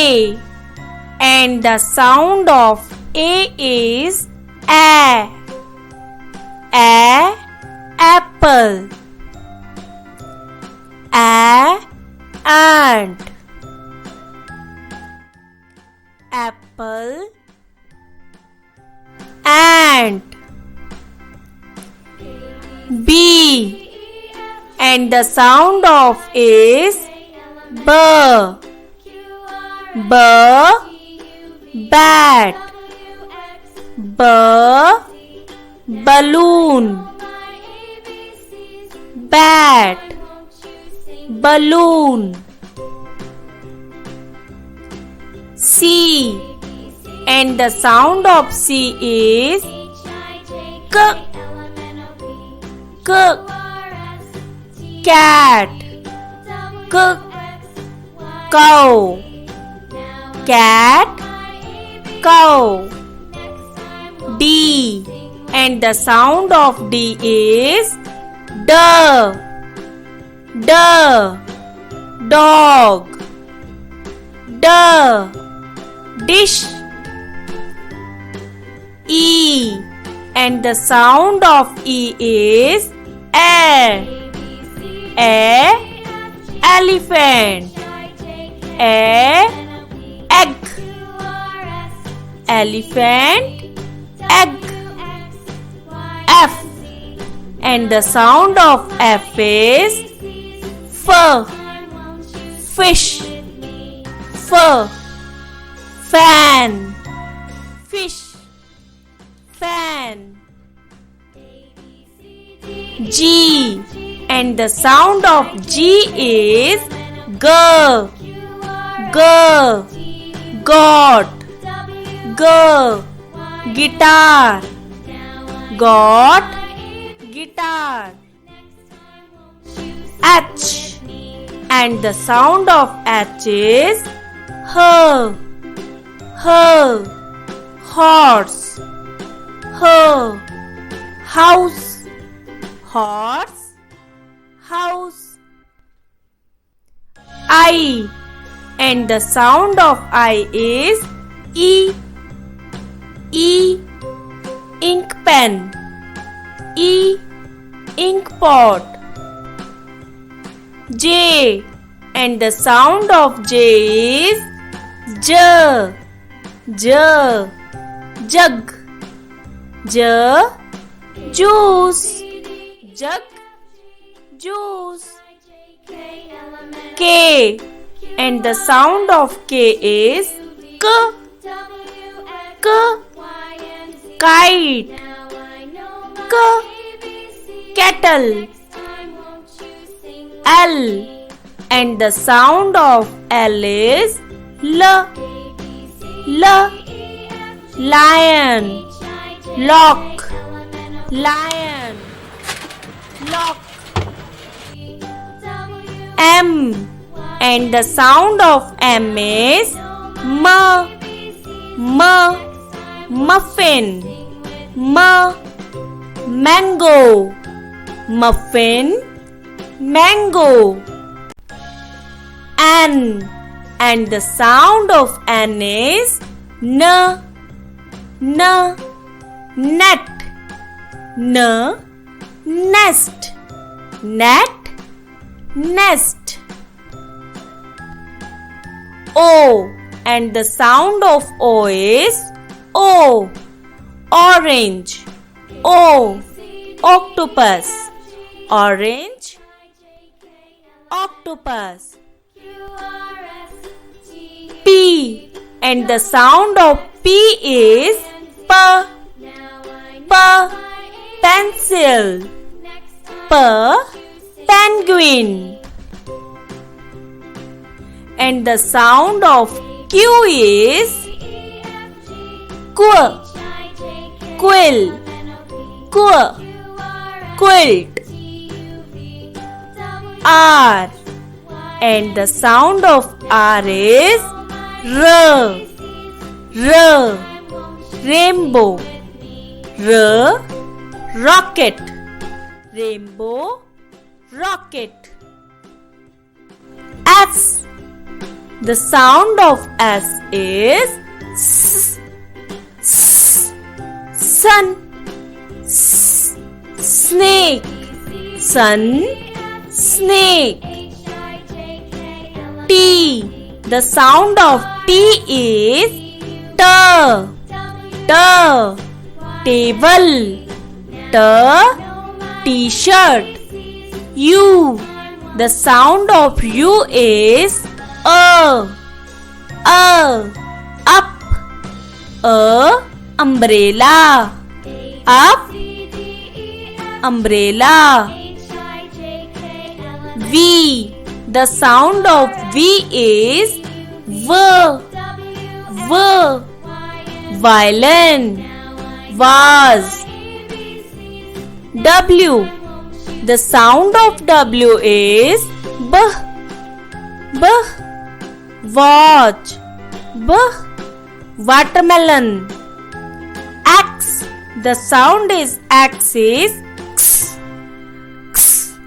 A, and the sound of A is A. A, apple. A, ant. Apple, ant. B, and the sound of is B. B, bat. B, balloon. Bat, balloon. C, and the sound of C is K. K, cat. K, cow. Cat, cow. D, and the sound of D is D. D, dog. D, dish. E, and the sound of E is A. A, elephant. A, egg. Elephant, egg. F, and the sound of F is F. Fish. F, fan. Fish, fan. G, and the sound of G is G. G, God. G, guitar. God, guitar. H, and the sound of H is H. H, horse. H, house. Horse, house. I, and the sound of I is E. E, ink pen. E, ink pot. J, and the sound of J is J. J, jug. J, juice. Jug, juice. K, and the sound of K is K. K, kite. K, kettle. L, and the sound of L is L. L, lion. Lock. Lion, lock. M, and the sound of M is M. M, muffin. M, mango. Muffin, mango. N, and the sound of N is N. N, net. N, nest. Net, nest. O, and the sound of O is O. Orange. O, octopus. Orange, octopus. P, and the sound of P is P. P, pencil. P, penguin. And the sound of Q is Q. Quill. Q, quilt. R, and the sound of R is R. R, rainbow. R, rocket. Rainbow, rocket. S, The sound of S is S. S. Sun. S. Snake. Sun. Snake. T. The sound of T is T. T. Table. T. T-shirt. U. The sound of U is A. Up. Umbrella. Up. Umbrella. V. The sound of V is V. V. Violin. Vase. W. The sound of W is B. B. Watch. B. Watermelon. X. The sound is X is X. X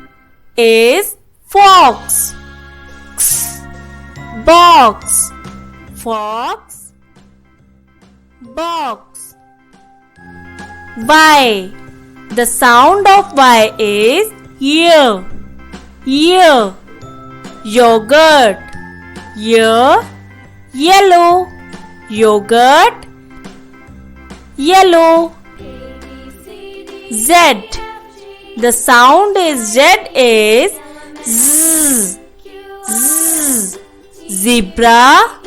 is fox. X. Box. Fox. Box. Y. The sound of Y is ear. Ear. Yogurt. Ear. Yellow. Yogurt. Yellow. Z. The sound is Z is Z. Z. Zebra.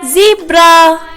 Zebra.